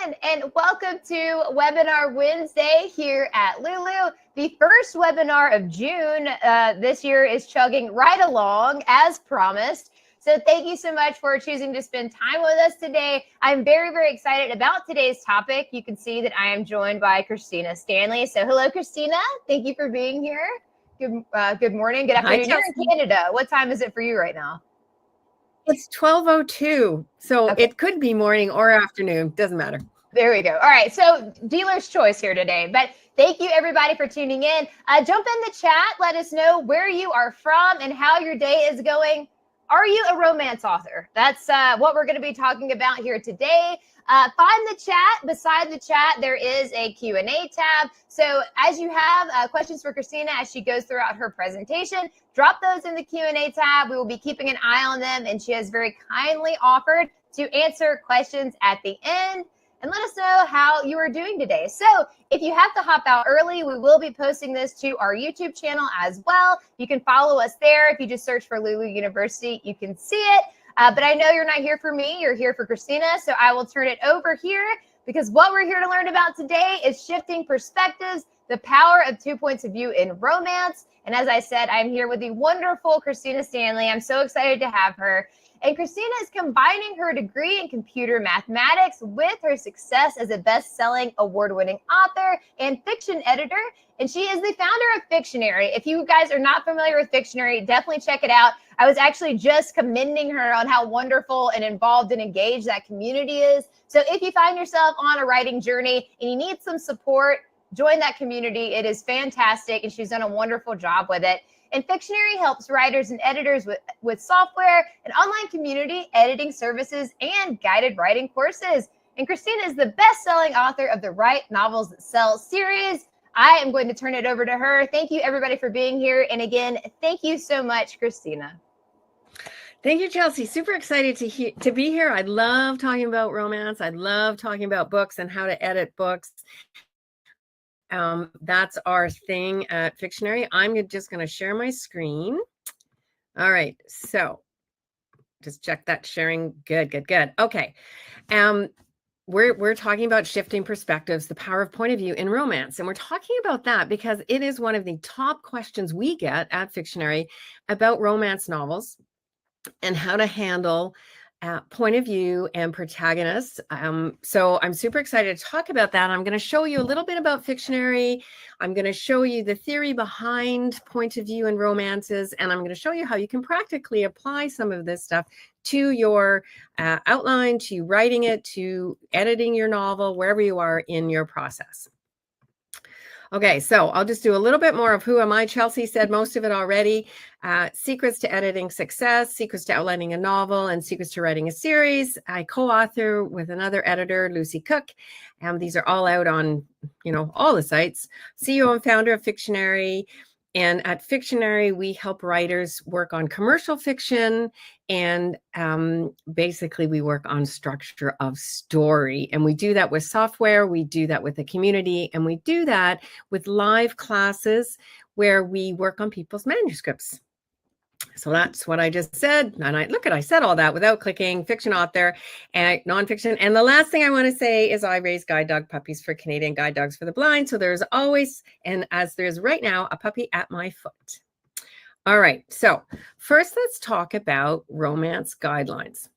everyone, and welcome to Webinar Wednesday here at Lulu, the first webinar of June. This year is chugging right along as promised. So thank you so much for choosing to spend time with us today. I'm very, very excited about today's topic. You can see that I am joined by Christina Stanley. So hello, Christina. Thank you for being here. Good morning, good afternoon. You're in Canada. What time is it for you right now? It's 12:02, so okay. It could be morning or afternoon. Doesn't matter. There we go. All right, so dealer's choice here today. But thank you, everybody, for tuning in. Jump in the chat. Let us know where you are from and how your day is going. Are you a romance author? That's what we're going to be talking about here today. Find the chat. Beside the chat, there is a Q&A tab. So as you have questions for Christina as she goes throughout her presentation, drop those in the Q&A tab. We will be keeping an eye on them, and she has very kindly offered to answer questions at the end. And let us know how you are doing today. So if you have to hop out early, we will be posting this to our YouTube channel as well. You can follow us there. If you just search for Lulu University, you can see it. But I know you're not here for me. You're here for Christina. So I will turn it over here because what we're here to learn about today is shifting perspectives, the power of 2 points of view in romance. And as I said, I'm here with the wonderful Christina Stanley. I'm so excited to have her. And Christina is combining her degree in computer mathematics with her success as a best-selling, award-winning author and fiction editor. And she is the founder of Fictionary. If you guys are not familiar with Fictionary, definitely check it out. I was actually just commending her on how wonderful and involved and engaged that community is. So if you find yourself on a writing journey and you need some support, join that community. It is fantastic, and she's done a wonderful job with it. And Fictionary helps writers and editors with software, an online community, editing services, and guided writing courses. And Christina is the best-selling author of the Write Novels That Sell series. I am going to turn it over to her. Thank you, everybody, for being here. And again, thank you so much, Christina. Thank you, Chelsea. Super excited to be here. I love talking about romance. I love talking about books and how to edit books. That's our thing at Fictionary. I'm just going to share my screen. All right. So just check that sharing. Good. Okay. We're talking about shifting perspectives, the power of point of view in romance. And we're talking about that because it is one of the top questions we get at Fictionary about romance novels and how to handle point of view and protagonists. So I'm super excited to talk about that. I'm going to show you a little bit about Fictionary. I'm going to show you the theory behind point of view and romances, and I'm going to show you how you can practically apply some of this stuff to your outline, to writing it, to editing your novel, wherever you are in your process. Okay, so I'll just do a little bit more of who am I. Chelsea said most of it already. Secrets to editing success, secrets to outlining a novel, and secrets to writing a series. I co-author with another editor, Lucy Cook. These are all out on, all the sites. CEO and founder of Fictionary. And at Fictionary, we help writers work on commercial fiction, and basically we work on structure of story. And we do that with software, we do that with the community, and we do that with live classes where we work on people's manuscripts. So that's what I just said. And I said all that without clicking. Fiction author and nonfiction. And the last thing I want to say is I raise guide dog puppies for Canadian Guide Dogs for the Blind. So there's always, and as there's right now, a puppy at my foot. All right. So first, let's talk about romance guidelines.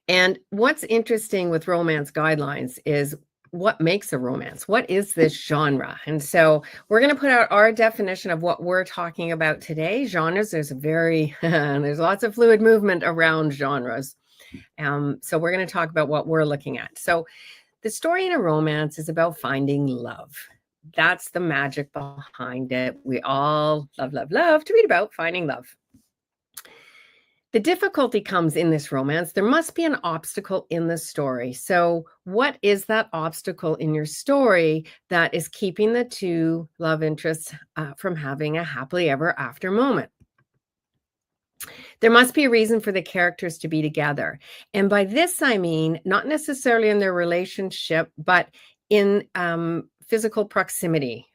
And what's interesting with romance guidelines is what makes a romance? What is this genre? And so we're going to put out our definition of what we're talking about today. Genres, there's lots of fluid movement around genres. So we're going to talk about what we're looking at. So the story in a romance is about finding love. That's the magic behind it. We all love to read about finding love. The difficulty comes in this romance. There must be an obstacle in the story. So what is that obstacle in your story that is keeping the two love interests from having a happily ever after moment? There must be a reason for the characters to be together. And by this, I mean, not necessarily in their relationship, but in physical proximity.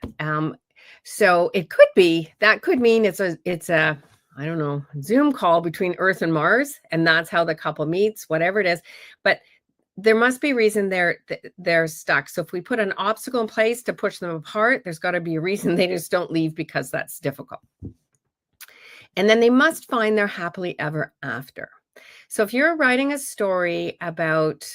So it could be, that could mean it's a I don't know, Zoom call between Earth and Mars, and that's how the couple meets, whatever it is. But there must be a reason they're stuck. So if we put an obstacle in place to push them apart, there's got to be a reason they just don't leave because that's difficult. And then they must find their happily ever after. So if you're writing a story about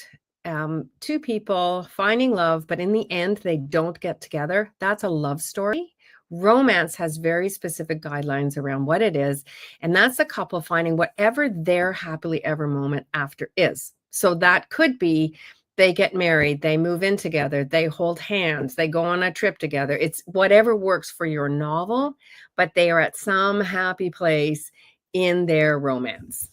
two people finding love, but in the end they don't get together, that's a love story. Romance has very specific guidelines around what it is, and that's a couple finding whatever their happily ever moment after is. So that could be they get married, they move in together, they hold hands, they go on a trip together. It's whatever works for your novel, but they are at some happy place in their romance.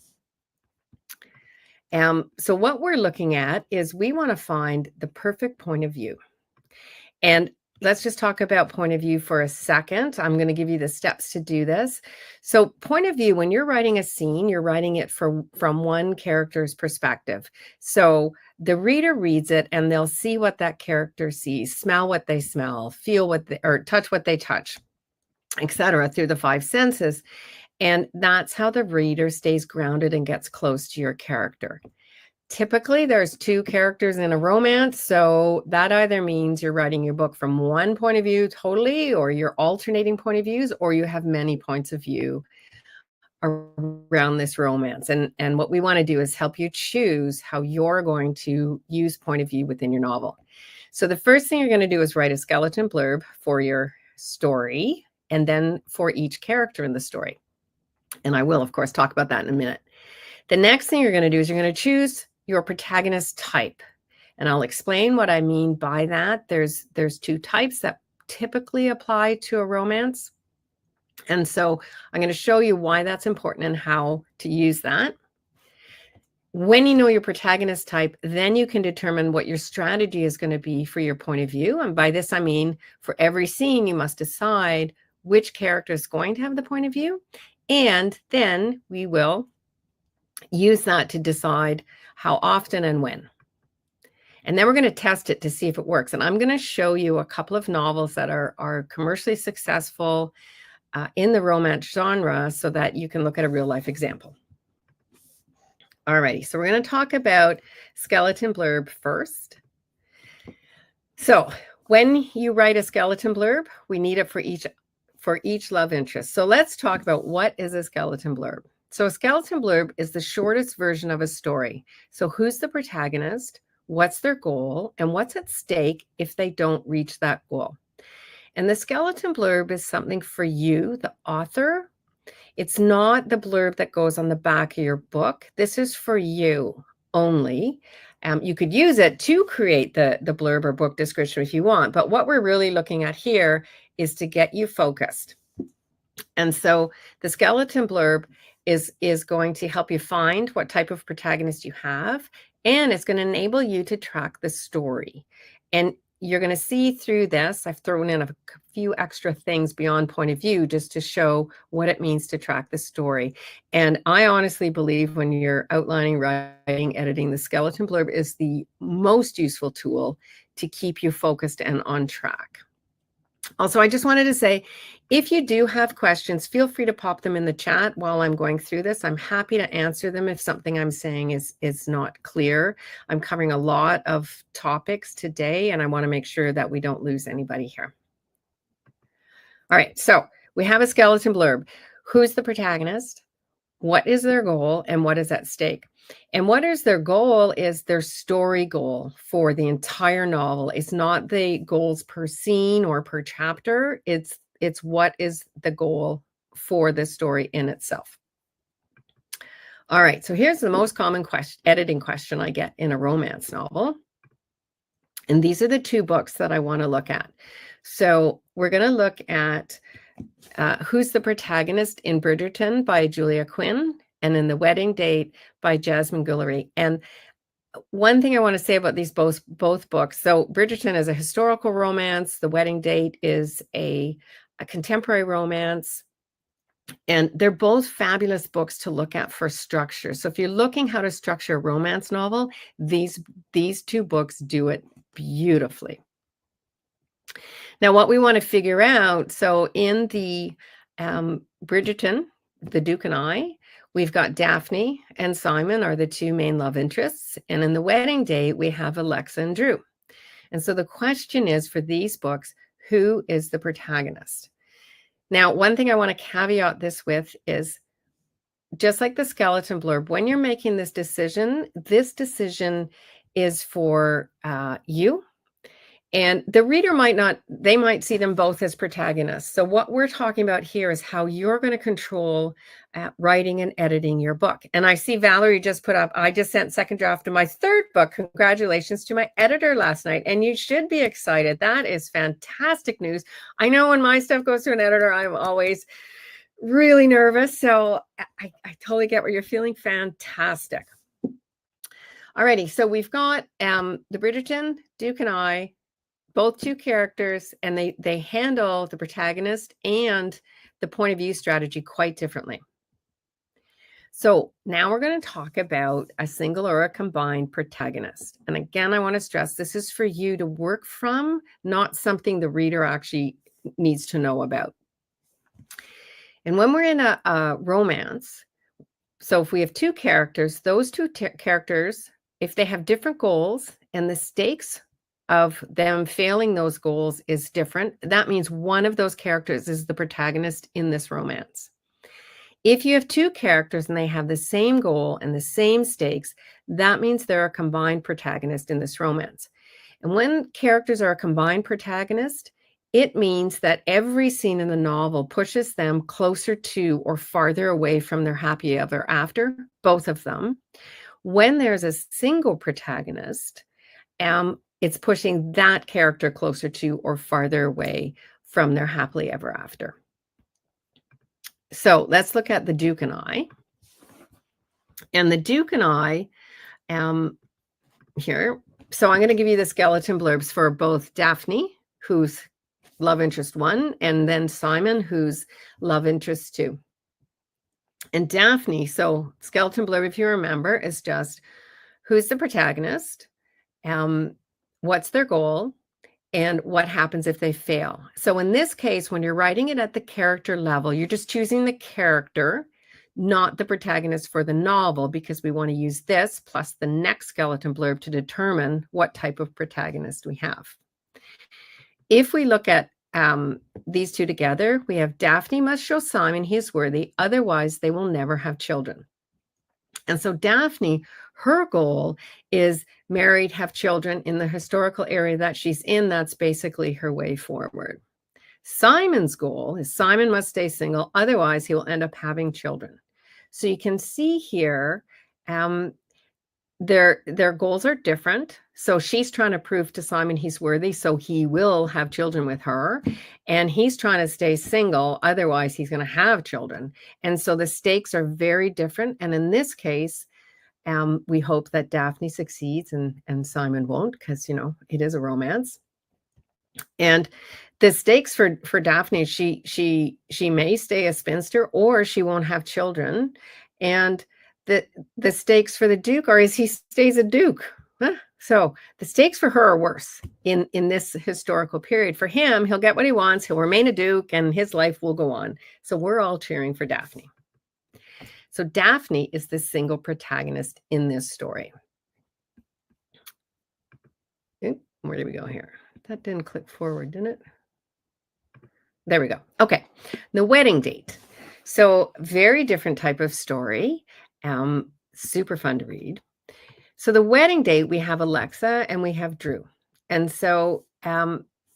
So what we're looking at is we want to find the perfect point of view. And let's just talk about point of view for a second. I'm going to give you the steps to do this. So point of view, when you're writing a scene, you're writing it from one character's perspective. So the reader reads it and they'll see what that character sees, smell what they smell, feel what they, or touch what they touch, etc., through the five senses. And that's how the reader stays grounded and gets close to your character. Typically, there's two characters in a romance, so that either means you're writing your book from one point of view totally, or you're alternating point of views, or you have many points of view around this romance. And what we want to do is help you choose how you're going to use point of view within your novel. So the first thing you're going to do is write a skeleton blurb for your story, and then for each character in the story. And I will, of course, talk about that in a minute. The next thing you're going to do is you're going to choose your protagonist type. And I'll explain what I mean by that. There's two types that typically apply to a romance. And so I'm going to show you why that's important and how to use that. When you know your protagonist type, then you can determine what your strategy is going to be for your point of view. And by this, I mean, for every scene, you must decide which character is going to have the point of view. And then we will use that to decide how often and when. And then we're going to test it to see if it works. And I'm going to show you a couple of novels that are commercially successful in the romance genre so that you can look at a real life example. Alrighty, so we're going to talk about skeleton blurb first. So when you write a skeleton blurb, we need it for each love interest. So let's talk about what is a skeleton blurb. So a skeleton blurb is the shortest version of a story. So who's the protagonist, what's their goal, and what's at stake if they don't reach that goal. And the skeleton blurb is something for you, the author. It's not the blurb that goes on the back of your book. This is for you only. You could use it to create the blurb or book description if you want, but what we're really looking at here is to get you focused. And so the skeleton blurb is going to help you find what type of protagonist you have, and it's going to enable you to track the story. And you're going to see through this, I've thrown in a few extra things beyond point of view just to show what it means to track the story. And I honestly believe when you're outlining, writing, editing, the skeleton blurb is the most useful tool to keep you focused and on track. Also, I just wanted to say, if you do have questions, feel free to pop them in the chat while I'm going through this. I'm happy to answer them if something I'm saying is not clear. I'm covering a lot of topics today, and I want to make sure that we don't lose anybody here. All right, so we have a skeleton blurb. Who's the protagonist? What is their goal, and what is at stake? And what is their goal is their story goal for the entire novel. It's not the goals per scene or per chapter. It's what is the goal for the story in itself. All right, so here's the most common editing question I get in a romance novel. And these are the two books that I want to look at. So we're going to look at Who's the Protagonist in Bridgerton by Julia Quinn, and in The Wedding Date by Jasmine Guillory. And one thing I want to say about these both books, so Bridgerton is a historical romance, The Wedding Date is a contemporary romance, and they're both fabulous books to look at for structure. So if you're looking how to structure a romance novel, these two books do it beautifully. Now, what we want to figure out, so in the Bridgerton, The Duke and I, we've got Daphne and Simon are the two main love interests. And in the wedding date, we have Alexa and Drew. And so the question is, for these books, who is the protagonist? Now, one thing I want to caveat this with is, just like the skeleton blurb, when you're making this decision is for you. And the reader they might see them both as protagonists. So what we're talking about here is how you're going to control writing and editing your book. And I see Valerie just put up, I just sent second draft of my third book. Congratulations to my editor last night. And you should be excited. That is fantastic news. I know when my stuff goes to an editor, I'm always really nervous. So I totally get what you're feeling. Fantastic. Alrighty, so we've got the Bridgerton, Duke and I, both two characters, and they handle the protagonist and the point of view strategy quite differently. So now we're going to talk about a single or a combined protagonist. And again, I want to stress this is for you to work from, not something the reader actually needs to know about. And when we're in a romance, so if we have two characters, those two characters, if they have different goals and the stakes of them failing those goals is different, that means one of those characters is the protagonist in this romance. If you have two characters and they have the same goal and the same stakes, that means they're a combined protagonist in this romance. And when characters are a combined protagonist, it means that every scene in the novel pushes them closer to or farther away from their happy ever after, both of them. When there's a single protagonist, it's pushing that character closer to or farther away from their happily ever after. So let's look at the Duke and I. And the Duke and I here. So I'm going to give you the skeleton blurbs for both Daphne, who's love interest 1, and then Simon, who's love interest 2. And Daphne, so skeleton blurb, if you remember, is just who's the protagonist, what's their goal, and what happens if they fail. So in this case, when you're writing it at the character level, you're just choosing the character, not the protagonist for the novel, because we want to use this plus the next skeleton blurb to determine what type of protagonist we have. If we look at these two together, we have Daphne must show Simon he is worthy, otherwise they will never have children. And so Daphne, her goal is married, have children in the historical area that she's in. That's basically her way forward. Simon's goal is Simon must stay single, otherwise he will end up having children. So you can see here, their goals are different. So she's trying to prove to Simon he's worthy, so he will have children with her. And he's trying to stay single, otherwise he's going to have children. And so the stakes are very different. And in this case, we hope that Daphne succeeds and Simon won't, because, you know, it is a romance. And the stakes for Daphne, she may stay a spinster or she won't have children. And the stakes for the Duke are, is he stays a Duke. Huh? So the stakes for her are worse in this historical period. For him, he'll get what he wants, he'll remain a Duke, and his life will go on. So we're all cheering for Daphne. So Daphne is the single protagonist in this story. Ooh, where did we go here? That didn't click forward, didn't it? There we go. Okay, the wedding date. So very different type of story. Super fun to read. So the wedding date, we have Alexa and we have Drew. And so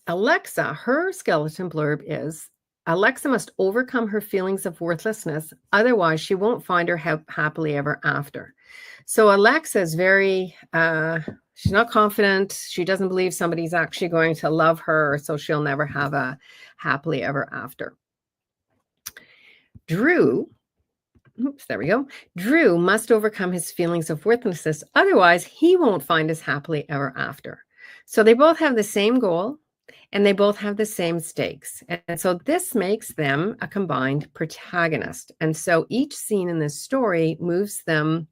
Alexa, her skeleton blurb is, Alexa must overcome her feelings of worthlessness, otherwise she won't find her happily ever after. So Alexa is very, she's not confident. She doesn't believe somebody's actually going to love her, so she'll never have a happily ever after. Drew, oops, there we go. Drew must overcome his feelings of worthlessness, otherwise he won't find his happily ever after. So they both have the same goal and they both have the same stakes. And so this makes them a combined protagonist. And so each scene in this story moves them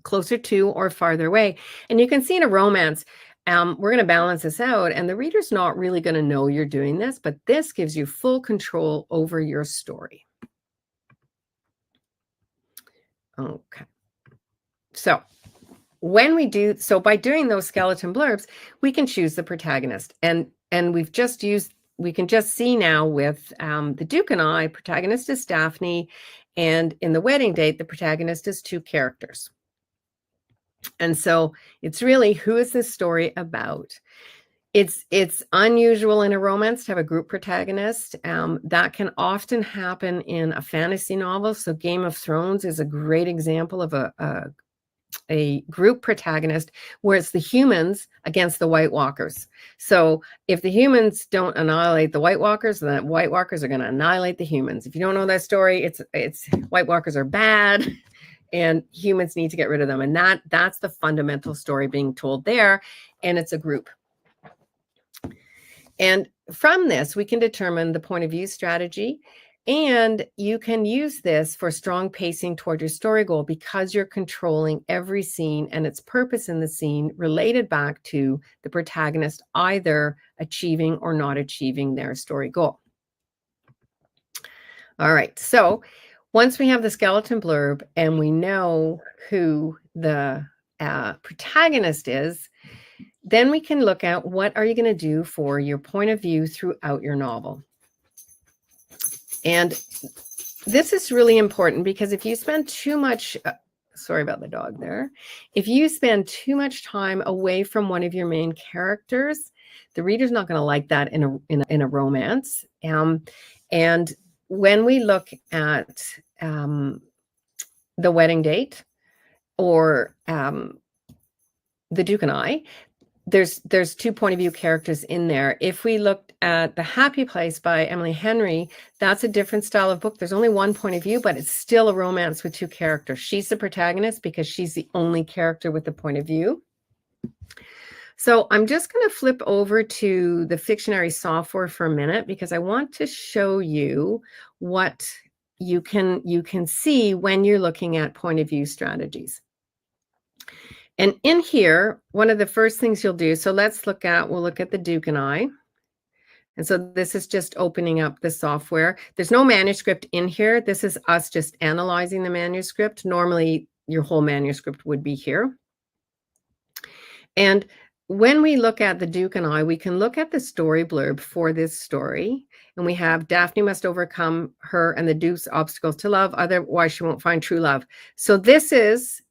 closer to or farther away. And you can see in a romance, we're going to balance this out, and the reader's not really going to know you're doing this, but this gives you full control over your story. Okay. So when we do, so by doing those skeleton blurbs, we can choose the protagonist. And we've just used, we can just see now with The Duke and I, protagonist is Daphne. And in The Wedding Date, the protagonist is two characters. And so it's really, who is this story about? It's unusual in a romance to have a group protagonist. That can often happen in a fantasy novel. So Game of Thrones is a great example of a group protagonist where it's the humans against the White Walkers. So if the humans don't annihilate the White Walkers, then the White Walkers are going to annihilate the humans. If you don't know that story, it's White Walkers are bad and humans need to get rid of them. And that's the fundamental story being told there. And it's a group. And from this, we can determine the point of view strategy. And you can use this for strong pacing toward your story goal because you're controlling every scene and its purpose in the scene related back to the protagonist either achieving or not achieving their story goal. All right, so once we have the skeleton blurb and we know who the protagonist is, then we can look at what are you going to do for your point of view throughout your novel. And this is really important because if you spend too much, sorry about the dog there, if you spend too much time away from one of your main characters, the reader's not going to like that in a romance. And when we look at The Wedding Date or The Duke and I, there's two point of view characters in there. If we looked at The Happy Place by Emily Henry, that's a different style of book. There's only one point of view, but it's still a romance with two characters. She's the protagonist because she's the only character with the point of view. So I'm just going to flip over to the Fictionary software for a minute because I want to show you what you can see when you're looking at point of view strategies. And in here, one of the first things you'll do, so we'll look at The Duke and I. And so this is just opening up the software. There's no manuscript in here. This is us just analyzing the manuscript. Normally, your whole manuscript would be here. And when we look at The Duke and I, we can look at the story blurb for this story. And we have Daphne must overcome her and the Duke's obstacles to love, otherwise she won't find true love. So this is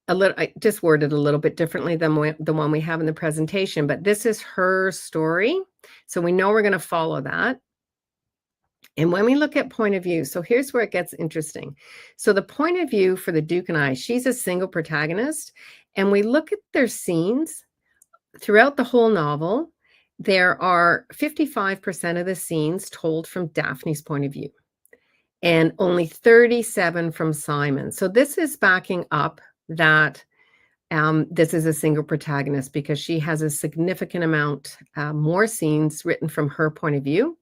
I just worded a little bit differently than the one we have in the presentation, but this is her story. So we know we're going to follow that. And when we look at point of view, so here's where it gets interesting. So the point of view for The Duke and I, she's a single protagonist, and we look at their scenes throughout the whole novel. There are 55% of the scenes told from Daphne's point of view and only 37 from Simon. So this is backing up that this is a single protagonist because she has a significant amount more scenes written from her point of view.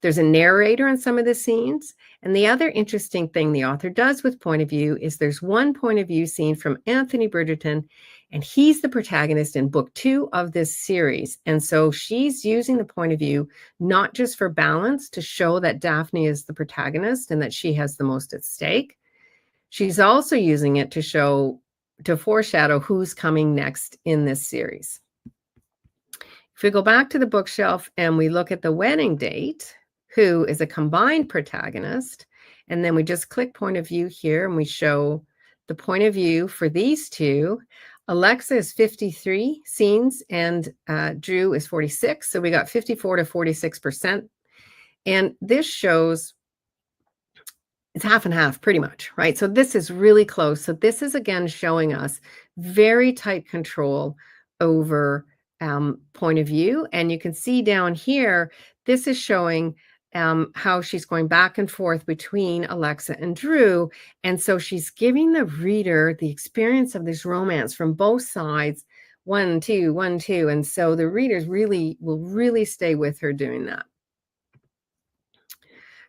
There's a narrator in some of the scenes. And the other interesting thing the author does with point of view is there's one point of view scene from Anthony Bridgerton, and he's the protagonist in book 2 of this series. And so she's using the point of view, not just for balance to show that Daphne is the protagonist and that she has the most at stake. She's also using it to foreshadow who's coming next in this series. If we go back to the bookshelf and we look at The Wedding Date, who is a combined protagonist, and then we just click point of view here and we show the point of view for these two. Alexa is 53 scenes and Drew is 46. So we got 54 to 46%. And this shows it's half and half pretty much, right? So this is really close. So this is again showing us very tight control over point of view. And you can see down here, this is showing how she's going back and forth between Alexa and Drew. And so she's giving the reader the experience of this romance from both sides, 1, 2, 1, 2. And so the readers will really stay with her doing that.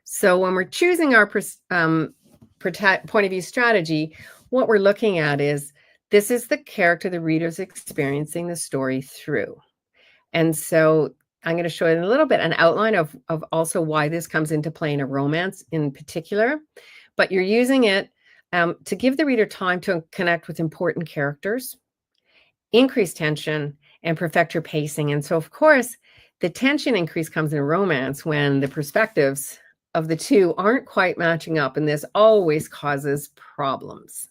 So when we're choosing our point of view strategy, what we're looking at is this is the character the reader's experiencing the story through. And so I'm going to show you in a little bit an outline of also why this comes into play in a romance in particular. But you're using it to give the reader time to connect with important characters, increase tension, and perfect your pacing. And so, of course, the tension increase comes in romance when the perspectives of the two aren't quite matching up, and this always causes problems.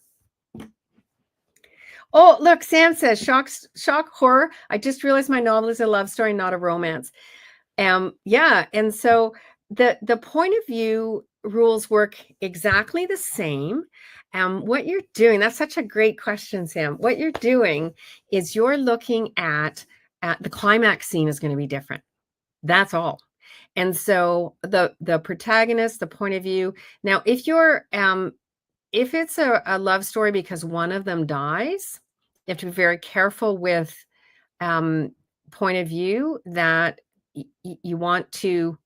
Oh, look, Sam says, shock horror. I just realized my novel is a love story, not a romance. Yeah, and so the point of view rules work exactly the same. What you're doing, that's such a great question, Sam. What you're doing is you're looking at the climax scene is going to be different. That's all. And so the protagonist, the point of view. Now, if you're if it's a love story because one of them dies, you have to be very careful with point of view that you want to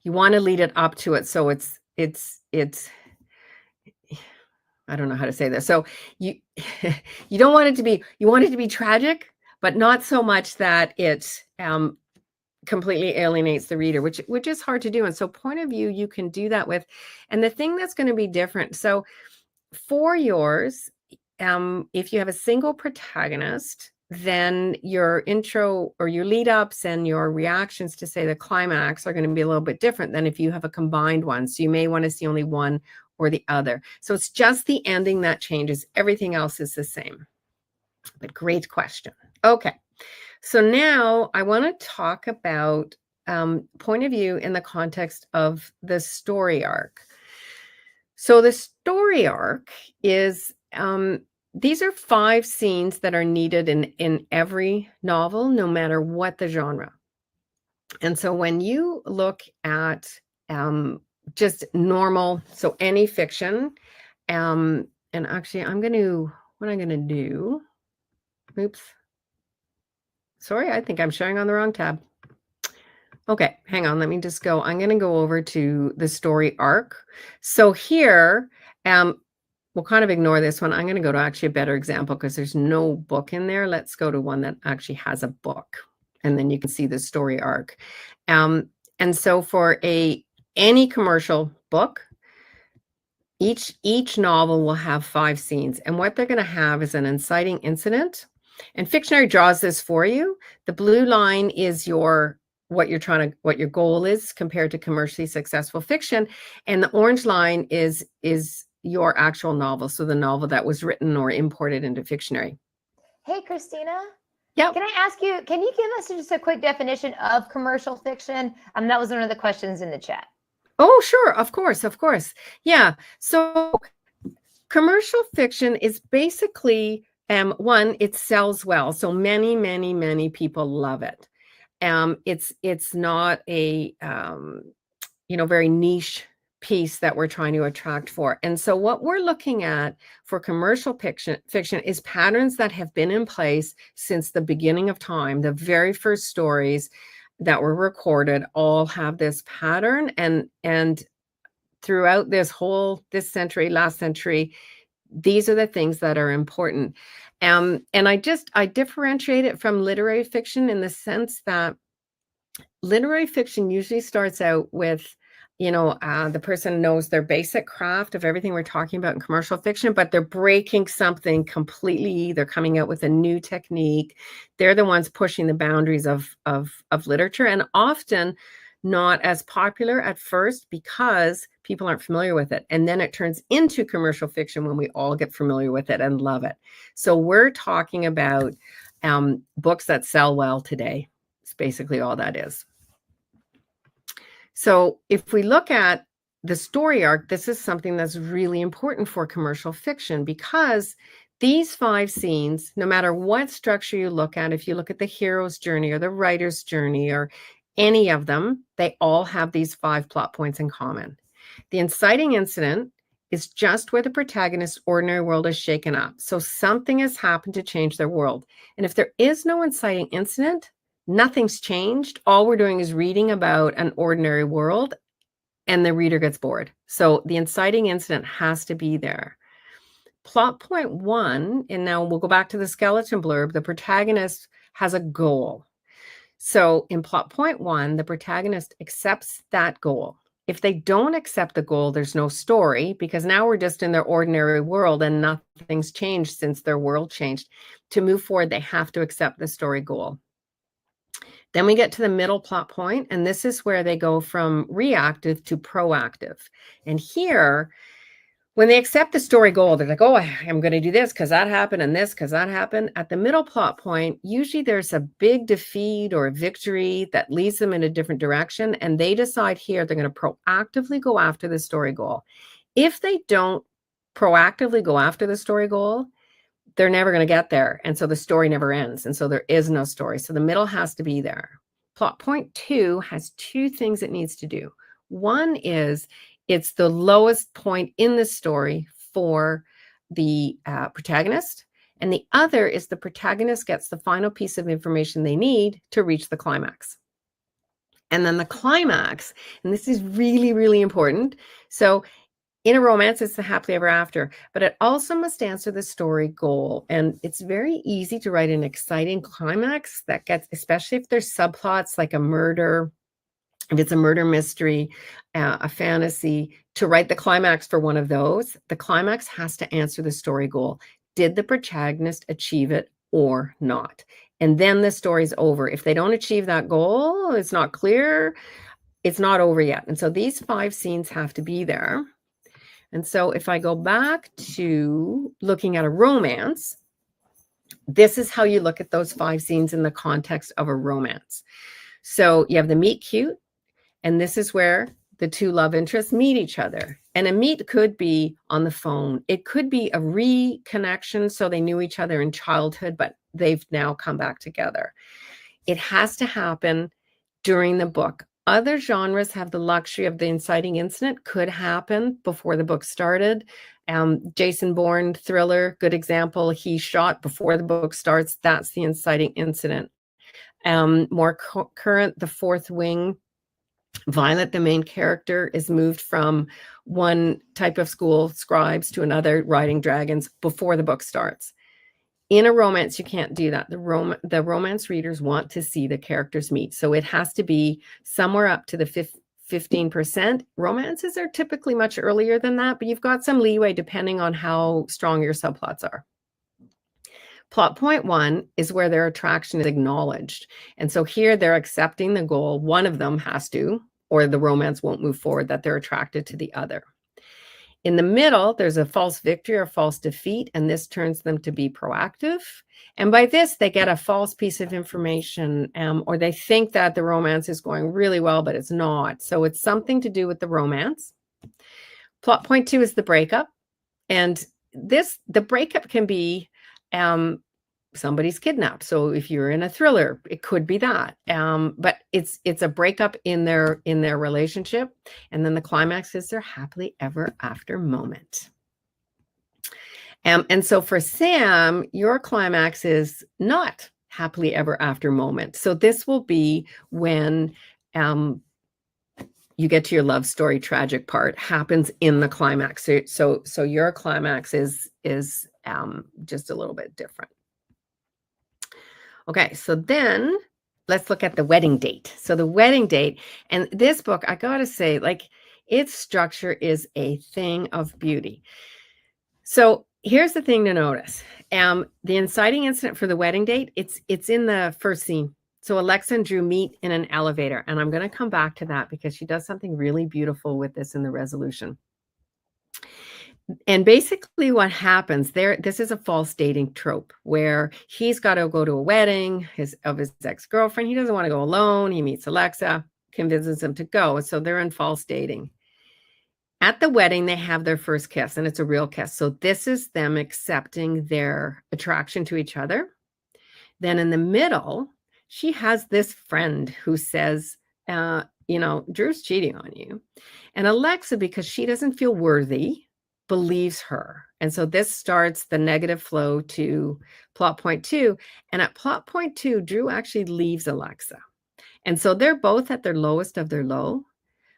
lead it up to it. So it's I don't know how to say this. So you you don't want it to be, you want it to be tragic, but not so much that it completely alienates the reader, which is hard to do. And so point of view, you can do that with. And the thing that's going to be different. So for yours, if you have a single protagonist, then your intro or your lead ups and your reactions to, say, the climax are going to be a little bit different than if you have a combined one. So you may want to see only one or the other. So it's just the ending that changes. Everything else is the same. But great question. Okay. So now I want to talk about point of view in the context of the story arc. So the story arc is, these are 5 scenes that are needed in every novel, no matter what the genre. And so when you look at just normal, so any fiction, and actually what I'm going to do, oops. Sorry, I think I'm showing on the wrong tab. Okay, hang on. Let me just go. I'm going to go over to the story arc. So here, we'll kind of ignore this one. I'm going to go to actually a better example because there's no book in there. Let's go to one that actually has a book, and then you can see the story arc. And so for any commercial book, each novel will have 5 scenes, and what they're going to have is an inciting incident. And Fictionary draws this for you. The blue line is what your goal is compared to commercially successful fiction, and the orange line is your actual novel, so the novel that was written or imported into Fictionary. Hey, Christina. Yeah. Can I ask you? Can you give us just a quick definition of commercial fiction? That was one of the questions in the chat. Oh, sure, of course. Yeah. So commercial fiction is basically one, it sells well. So many people love it. It's not a very niche piece that we're trying to attract for. And so what we're looking at for commercial fiction is patterns that have been in place since the beginning of time. The very first stories that were recorded all have this pattern, and throughout this century, last century, these are the things that are important. And I differentiate it from literary fiction in the sense that literary fiction usually starts out with, the person knows their basic craft of everything we're talking about in commercial fiction, but they're breaking something completely. They're coming out with a new technique. They're the ones pushing the boundaries of literature, and often not as popular at first because people aren't familiar with it. And then it turns into commercial fiction when we all get familiar with it and love it. So we're talking about books that sell well today. It's basically all that is. So if we look at the story arc, this is something that's really important for commercial fiction, because these 5 scenes, no matter what structure you look at, if you look at the hero's journey or the writer's journey or any of them, they all have these 5 plot points in common. The inciting incident is just where the protagonist's ordinary world is shaken up. So something has happened to change their world. And if there is no inciting incident, nothing's changed. All we're doing is reading about an ordinary world, and the reader gets bored. So the inciting incident has to be there. Plot point 1, and now we'll go back to the skeleton blurb, the protagonist has a goal. So in plot point 1, the protagonist accepts that goal. If they don't accept the goal, there's no story, because now we're just in their ordinary world and nothing's changed since their world changed. To move forward, they have to accept the story goal. Then we get to the middle plot point, and this is where they go from reactive to proactive. And here, when they accept the story goal, they're like, oh, I'm going to do this because that happened and this because that happened. At the middle plot point, usually there's a big defeat or a victory that leads them in a different direction. And they decide here they're going to proactively go after the story goal. If they don't proactively go after the story goal, they're never going to get there. And so the story never ends. And so there is no story. So the middle has to be there. Plot point 2 has 2 things it needs to do. One is it's the lowest point in the story for the protagonist. And the other is the protagonist gets the final piece of information they need to reach the climax. And then the climax, and this is really, really important. So in a romance, it's the happily ever after, but it also must answer the story goal. And it's very easy to write an exciting climax that gets, especially if there's subplots like a murder, if it's a murder mystery, a fantasy, to write the climax for one of those. The climax has to answer the story goal. Did the protagonist achieve it or not? And then the story's over. If they don't achieve that goal, it's not clear, it's not over yet. And so these 5 scenes have to be there. And so if I go back to looking at a romance, this is how you look at those 5 scenes in the context of a romance. So you have the meet cute, and this is where the 2 love interests meet each other. And a meet could be on the phone. It could be a reconnection, so they knew each other in childhood, but they've now come back together. It has to happen during the book. Other genres have the luxury of the inciting incident could happen before the book started. Jason Bourne thriller, good example. He shot before the book starts. That's the inciting incident. More current, The Fourth Wing. Violet, the main character, is moved from one type of school, scribes, to another, riding dragons, before the book starts. In a romance, you can't do that. The romance readers want to see the characters meet. So it has to be somewhere up to the 15%. Romances are typically much earlier than that, but you've got some leeway depending on how strong your subplots are. Plot point 1 is where their attraction is acknowledged. And so here they're accepting the goal. One of them has to, or the romance won't move forward, that they're attracted to the other. In the middle, there's a false victory or false defeat, and this turns them to be proactive. And by this, they get a false piece of information, or they think that the romance is going really well, but it's not. So it's something to do with the romance. Plot point 2 is the breakup. And the breakup can be somebody's kidnapped. So if you're in a thriller, it could be that. But it's a breakup in their relationship. And then the climax is their happily ever after moment. And so for Sam, your climax is not happily ever after moment. So this will be when you get to your love story tragic part, happens in the climax. So your climax is just a little bit different. Okay, so then let's look at the wedding date. So the wedding date, and this book, I gotta say, like, its structure is a thing of beauty. So here's the thing to notice. The inciting incident for the wedding date, it's in the first scene. So Alexa and Drew meet in an elevator, and I'm going to come back to that because she does something really beautiful with this in the resolution. And basically what happens there, this is a false dating trope where he's got to go to a wedding of his ex-girlfriend. He doesn't want to go alone. He meets Alexa, convinces him to go. So they're in false dating. At the wedding, they have their first kiss, and it's a real kiss. So this is them accepting their attraction to each other. Then in the middle, she has this friend who says, Drew's cheating on you. And Alexa, because she doesn't feel worthy, believes her. And so this starts the negative flow to plot point 2. And at plot point 2, Drew actually leaves Alexa. And so they're both at their lowest of their low.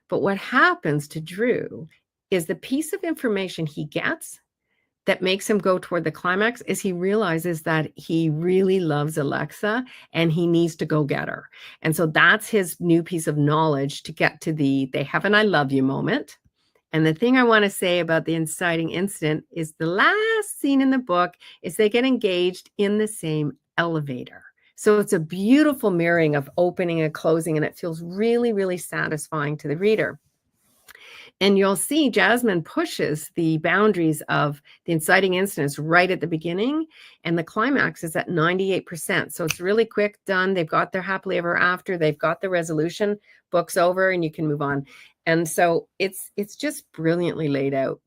But what happens to Drew is the piece of information he gets that makes him go toward the climax is he realizes that he really loves Alexa and he needs to go get her. And so that's his new piece of knowledge to get to the they have an I love you moment. And the thing I want to say about the inciting incident is the last scene in the book is they get engaged in the same elevator. So it's a beautiful mirroring of opening and closing, and it feels really, really satisfying to the reader. And you'll see Jasmine pushes the boundaries of the inciting incidents right at the beginning, and the climax is at 98%. So it's really quick, done. They've got their happily ever after. They've got the resolution. Book's over, and you can move on. And so it's just brilliantly laid out.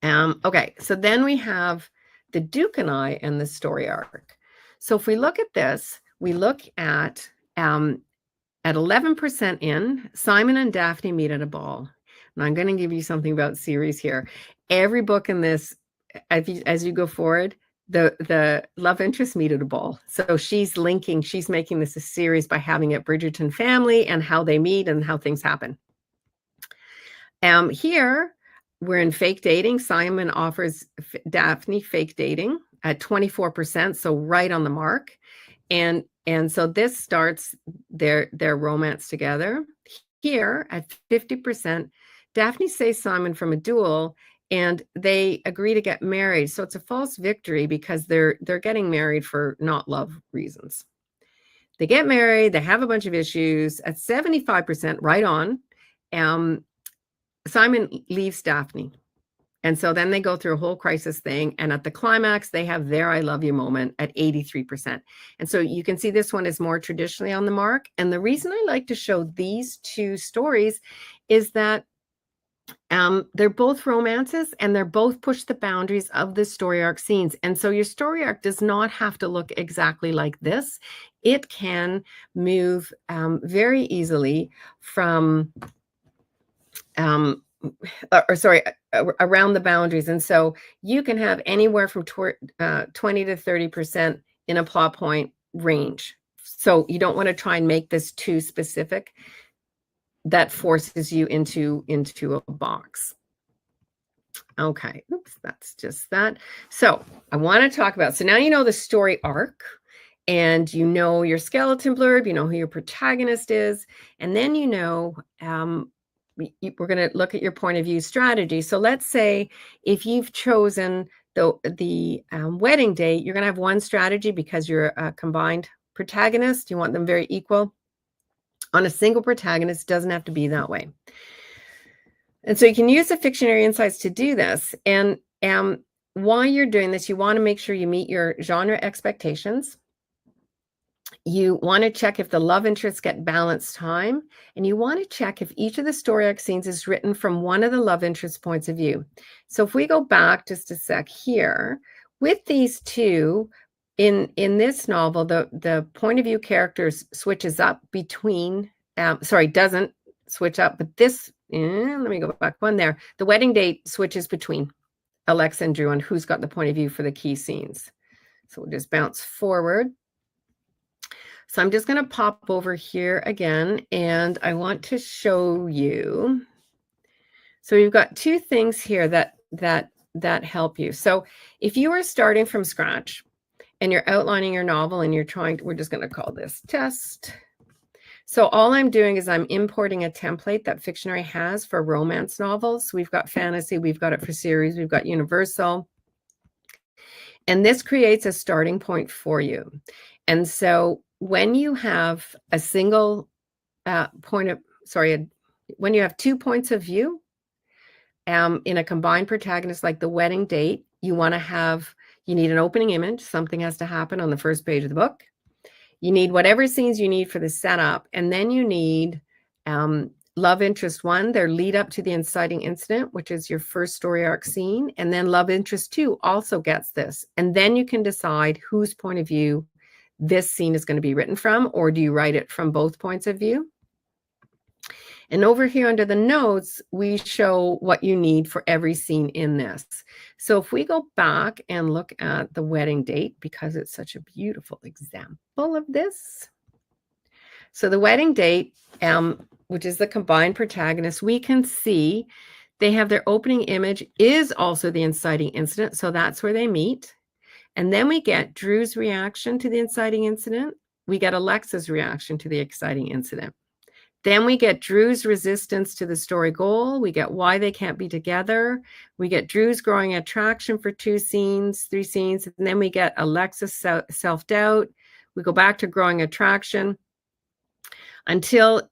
Okay, so then we have the Duke and I and the story arc. So if we look at this, we look at 11% in, Simon and Daphne meet at a ball. And I'm going to give you something about series here. Every book in this, as you go forward, the love interest meet at a ball. So she's making this a series by having it Bridgerton family and how they meet and how things happen. Here, we're in fake dating. Simon offers Daphne fake dating at 24%, so right on the mark. And so this starts their romance together. Here at 50%, Daphne saves Simon from a duel and they agree to get married. So it's a false victory because they're getting married for not love reasons. They get married, they have a bunch of issues. At 75%, right on, Simon leaves Daphne. And so then they go through a whole crisis thing. And at the climax, they have their I love you moment at 83%. And so you can see this one is more traditionally on the mark. And the reason I like to show these two stories is that they're both romances and they're both push the boundaries of the story arc scenes. And so your story arc does not have to look exactly like this. It can move very easily from around the boundaries. And so you can have anywhere from 20 to 30% in a plot point range. So you don't want to try and make this too specific. That forces you into a box. Okay, oops, that's just that. So I want to talk about, so now you know the story arc and you know your skeleton blurb, you know who your protagonist is, and then you know, we're going to look at your point of view strategy. So let's say if you've chosen the wedding date, you're going to have one strategy because you're a combined protagonist. You want them very equal. On a single protagonist, it doesn't have to be that way. And so you can use the Fictionary Insights to do this. And while you're doing this, you want to make sure you meet your genre expectations. You want to check if the love interests get balanced time, and you want to check if each of the story arc scenes is written from one of the love interest points of view. So if we go back just a sec here, with these two, in this novel, the point of view characters switches up between, doesn't switch up, but this, let me go back one there. The wedding date switches between Alexa and Drew on who's got the point of view for the key scenes. So we'll just bounce forward. So I'm just going to pop over here again, and I want to show you. So we've got two things here that help you. So if you are starting from scratch and you're outlining your novel and you're trying to, we're just going to call this test. So all I'm doing is I'm importing a template that Fictionary has for romance novels. So we've got fantasy, we've got it for series, we've got universal. And this creates a starting point for you. And so when you have a single when you have 2 points of view in a combined protagonist like the wedding date, you need an opening image. Something has to happen on the first page of the book. You need whatever scenes you need for the setup. And then you need love interest 1, their lead up to the inciting incident, which is your first story arc scene. And then love interest 2 also gets this. And then you can decide whose point of view this scene is going to be written from, or do you write it from both points of view? And over here under the notes, we show what you need for every scene in this. So if we go back and look at the wedding date, because it's such a beautiful example of this. So the wedding date, which is the combined protagonist, we can see They have their opening image is also the inciting incident. So that's where they meet. And then we get Drew's reaction to the inciting incident. We get Alexa's reaction to the exciting incident. Then we get Drew's resistance to the story goal. We get why they can't be together. We get Drew's growing attraction for 3 scenes. And then we get Alexa's self-doubt. We go back to growing attraction until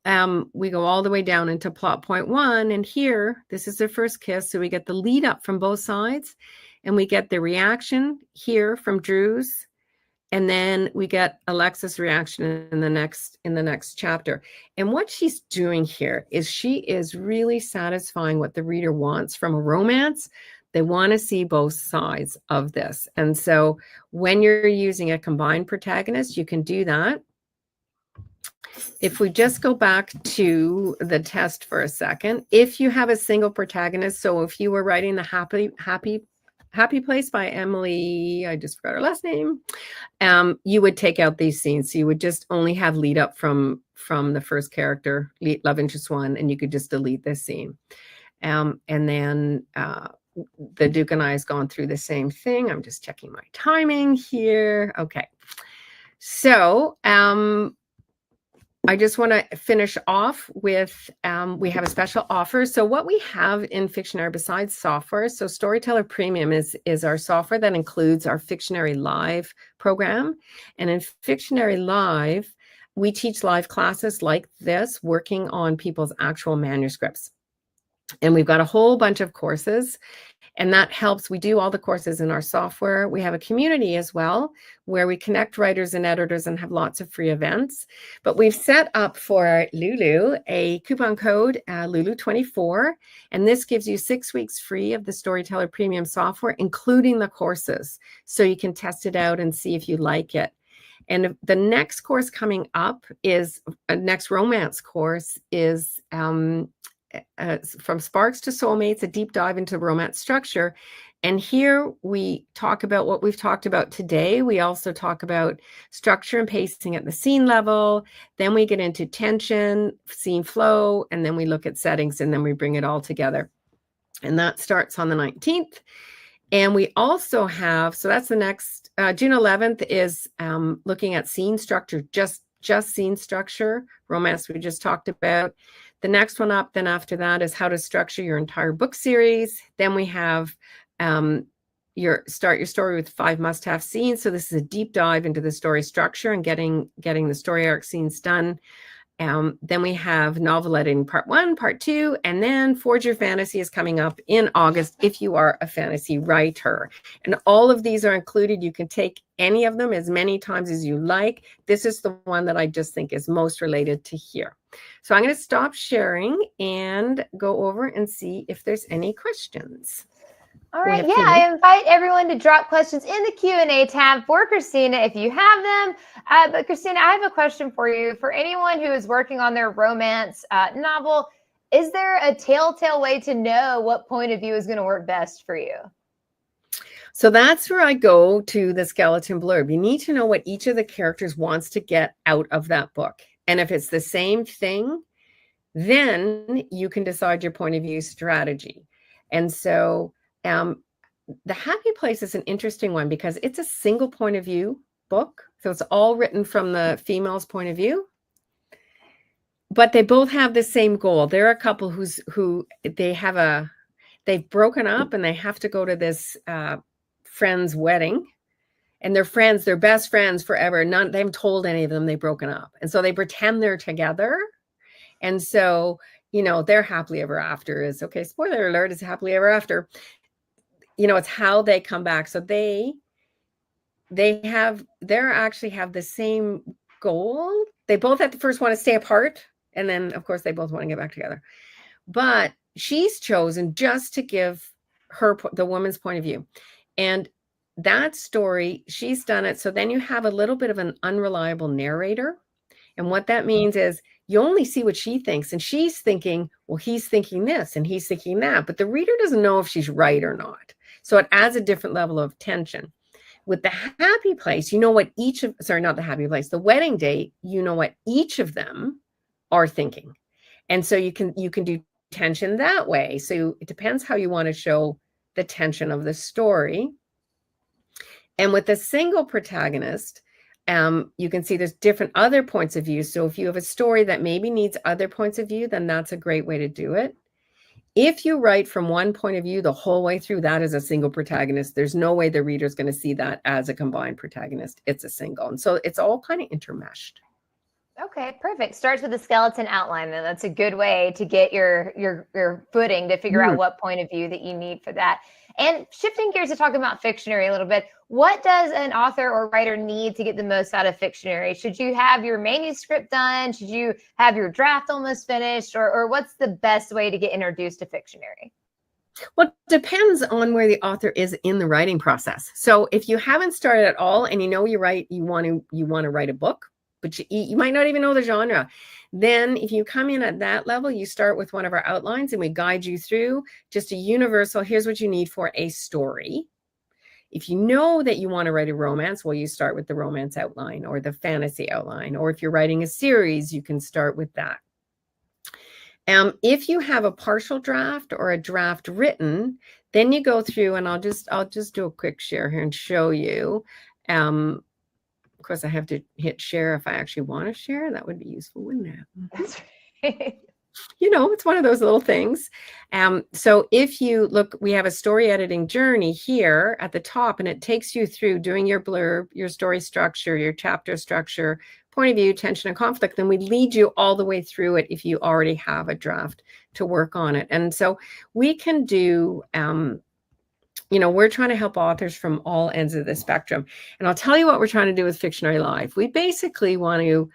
we go all the way down into plot point 1. And here, this is their first kiss. So we get the lead up from both sides. And we get the reaction here from Drew's. And then we get Alexa's reaction in the next chapter. And what she's doing here is she is really satisfying what the reader wants from a romance. They want to see both sides of this. And so when you're using a combined protagonist, you can do that. If we just go back to the test for a second, if you have a single protagonist, so if you were writing the Happy Place by Emily, I just forgot her last name, you would take out these scenes. So you would just only have lead up from the first character, love interest 1, and you could just delete this scene. And then the Duke and I has gone through the same thing. I'm just checking my timing here. Okay. So I just want to finish off with, we have a special offer. So what we have in Fictionary besides software, so Storyteller Premium is our software that includes our Fictionary Live program. And in Fictionary Live, we teach live classes like this, working on people's actual manuscripts. And we've got a whole bunch of courses, and that helps. We do all the courses in our software. We have a community as well, where we connect writers and editors and have lots of free events. But we've set up for Lulu a coupon code, Lulu24, and this gives you 6 weeks free of the Storyteller Premium software, including the courses. So you can test it out and see if you like it. And the next course coming up is, next romance course is, from Sparks to Soulmates, a deep dive into romance structure. And here we talk about what we've talked about today. We also talk about structure and pacing at the scene level. Then we get into tension, scene flow, and then we look at settings, and then we bring it all together. And that starts on the 19th. And we also have, so that's the next, June 11th is looking at scene structure, just scene structure, romance we just talked about. The next one up then after that is how to structure your entire book series. Then we have start your story with 5 must-have scenes. So this is a deep dive into the story structure and getting the story arc scenes done. Then we have novel editing part 1, part 2, and then Forge Your Fantasy is coming up in August if you are a fantasy writer. And all of these are included. You can take any of them as many times as you like. This is the one that I just think is most related to here. So I'm going to stop sharing and go over and see if there's any questions. All right, yeah, I invite everyone to drop questions in the Q&A tab for Christina if you have them. But Christina, I have a question for you. For anyone who is working on their romance novel, is there a telltale way to know what point of view is going to work best for you? So that's where I go to the skeleton blurb. You need to know what each of the characters wants to get out of that book. And if it's the same thing, then you can decide your point of view strategy. And so the Happy Place is an interesting one because it's a single point of view book. So it's all written from the female's point of view. But they both have the same goal. They're a couple who they've broken up and they have to go to this friend's wedding. And they're friends, they're best friends forever. They haven't told any of them they've broken up. And so they pretend they're together. And so, their happily ever after is, okay, spoiler alert, is happily ever after. It's how they come back. So they actually have the same goal. They both at the first want to stay apart. And then, of course, they both want to get back together. But she's chosen just to give the woman's point of view. And that story, she's done it. So then you have a little bit of an unreliable narrator. And what that means is you only see what she thinks. And she's thinking, well, he's thinking this and he's thinking that. But the reader doesn't know if she's right or not. So it adds a different level of tension. With the Happy Place, the Wedding Date, you know what each of them are thinking. And so you can do tension that way. So it depends how you want to show the tension of the story. And with a single protagonist, you can see there's different other points of view. So if you have a story that maybe needs other points of view, then that's a great way to do it. If you write from one point of view the whole way through, that is a single protagonist. There's no way the reader is going to see that as a combined protagonist. It's a single. And so it's all kind of intermeshed. Okay, perfect. Starts with a skeleton outline. Then that's a good way to get your footing to figure out what point of view that you need for that. And shifting gears to talk about Fictionary a little bit, what does an author or writer need to get the most out of Fictionary? Should you have your manuscript done? Should you have your draft almost finished? Or what's the best way to get introduced to Fictionary? Well, it depends on where the author is in the writing process. So if you haven't started at all and you know you want to write a book, but you might not even know the genre, then if you come in at that level, you start with one of our outlines and we guide you through just a universal, here's what you need for a story. If you know that you want to write a romance, well, you start with the romance outline or the fantasy outline. Or if you're writing a series, you can start with that. If you have a partial draft or a draft written, then you go through, and I'll just do a quick share here and show you. Of course, I have to hit share if I actually want to share. That would be useful, wouldn't it? That's right. You know, it's one of those little things. So if you look, we have a story editing journey here at the top, and it takes you through doing your blurb, your story structure, your chapter structure, point of view, tension, and conflict. Then we lead you all the way through it if you already have a draft to work on it. And so we can do, we're trying to help authors from all ends of the spectrum. And I'll tell you what we're trying to do with Fictionary Live. We basically want to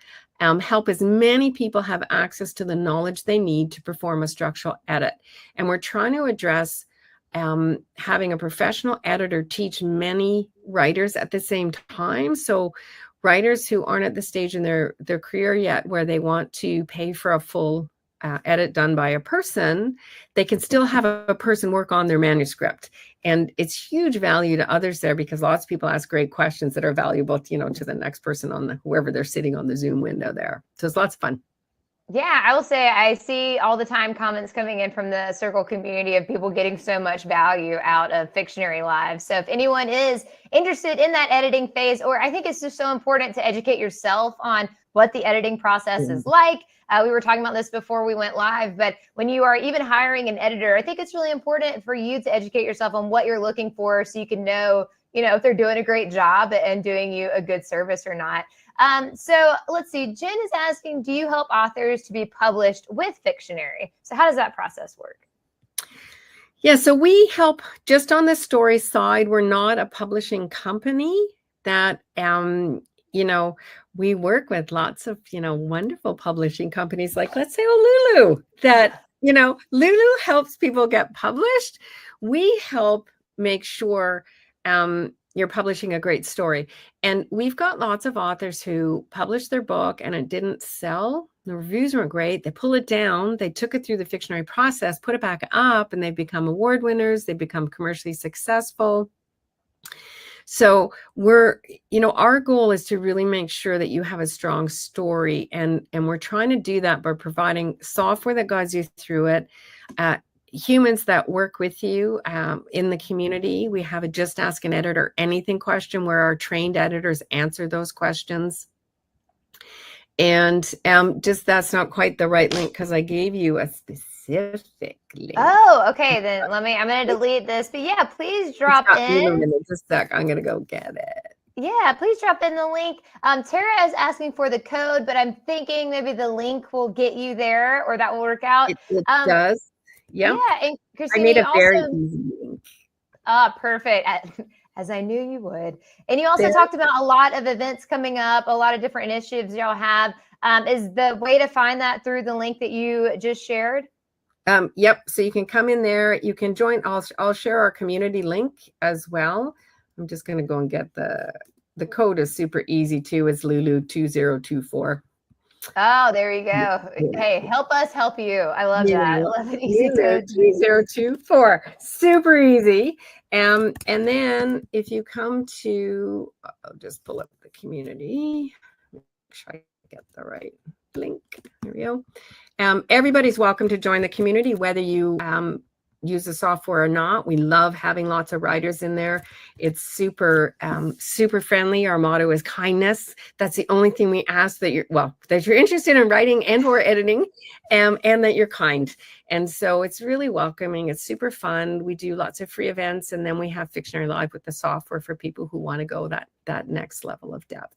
help as many people have access to the knowledge they need to perform a structural edit. And we're trying to address having a professional editor teach many writers at the same time. So writers who aren't at the stage in their career yet where they want to pay for a full edit done by a person, they can still have a person work on their manuscript. And it's huge value to others there because lots of people ask great questions that are valuable, to the next person on whoever they're sitting on the Zoom window there. So it's lots of fun. Yeah, I will say I see all the time comments coming in from the Circle community of people getting so much value out of Fictionary Live. So if anyone is interested in that editing phase, or I think it's just so important to educate yourself on what the editing process is like. We were talking about this before we went live, but when you are even hiring an editor, I think it's really important for you to educate yourself on what you're looking for so you can know, if they're doing a great job and doing you a good service or not. So let's see, Jen is asking, do you help authors to be published with Fictionary? So how does that process work? Yeah, so we help just on the story side. We're not a publishing company that, we work with lots of, wonderful publishing companies like, let's say, Lulu, that, Lulu helps people get published. We help make sure you're publishing a great story. And we've got lots of authors who published their book and it didn't sell. The reviews weren't great. They pull it down. They took it through the Fictionary process, put it back up, and they've become award winners. They've become commercially successful. So our goal is to really make sure that you have a strong story. And we're trying to do that by providing software that guides you through it. Humans that work with you in the community. We have a Just Ask an Editor Anything question where our trained editors answer those questions. And that's not quite the right link because I gave you a specific link. Oh, okay. Then I'm going to delete this. But yeah, please drop in. Just a sec. I'm going to go get it. Yeah, please drop in the link. Tara is asking for the code, but I'm thinking maybe the link will get you there or that will work out. It does. Yep. Yeah, and Christine, I made a very easy link. Perfect. As I knew you would. And you also talked about a lot of events coming up, a lot of different initiatives y'all have. Is the way to find that through the link that you just shared? Yep. So you can come in there. You can join. I'll share our community link as well. I'm just going to go and get the code is super easy too. It's Lulu 2024. Oh, there you go. Yeah. Hey, help us help you. I love that. I love it. Easy code 2024. Super easy. And then if you come to, I'll just pull up the community. Make sure I get the right Blink. There we go. Everybody's welcome to join the community, whether you use the software or not. We love having lots of writers in there. It's super, super friendly. Our motto is kindness. That's the only thing we ask, that that you're interested in writing and or editing, and that you're kind. And so it's really welcoming. It's super fun. We do lots of free events, and then we have Fictionary Live with the software for people who want to go that next level of depth.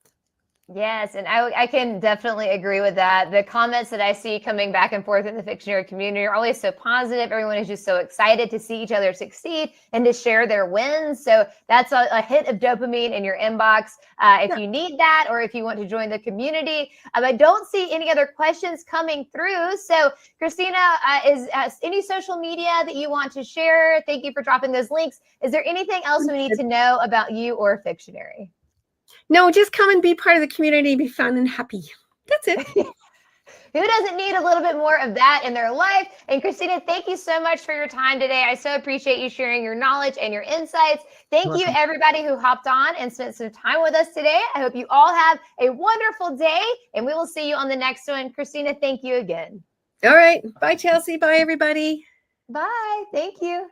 Yes, and I can definitely agree with that. The comments that I see coming back and forth in the Fictionary community are always so positive. Everyone is just so excited to see each other succeed and to share their wins. So that's a hit of dopamine in your inbox if you need that, or if you want to join the community. I don't see any other questions coming through. So Christina, is any social media that you want to share? Thank you for dropping those links. Is there anything else we need to know about you or Fictionary? No, just come and be part of the community, be fun and happy. That's it. Who doesn't need a little bit more of that in their life? And Christina, thank you so much for your time today. I so appreciate you sharing your knowledge and your insights. Thank you, everybody who hopped on and spent some time with us today. I hope you all have a wonderful day, and we will see you on the next one. Christina, thank you again. All right. Bye, Chelsea. Bye, everybody. Bye. Thank you.